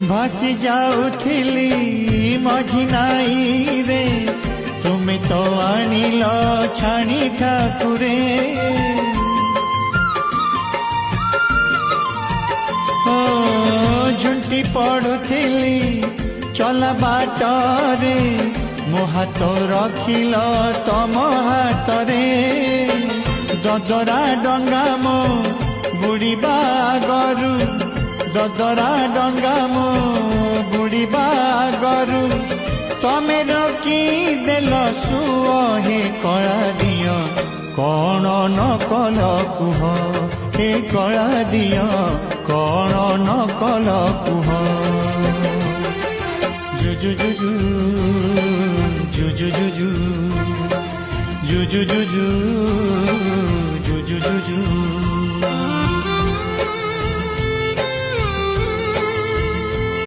भासी जाउथिली मझी नाई रे तुमे तो आनिल छाणी ठाकुरे ओ झुंटी पड़ुथिली चला बाटरे मो हाथ रखिल तम हाथरे ददरा डंगा मो बुड़ीबा गरु ददरा डंगा मो बुड़ीबा गरु तमे रोकी देल सुओ हे कला दियो कौन न कल कुह हे कला दियो कौन न कल कुह जुजु जुजु जुजु जुजु जुजु जुजु जुजु जुजु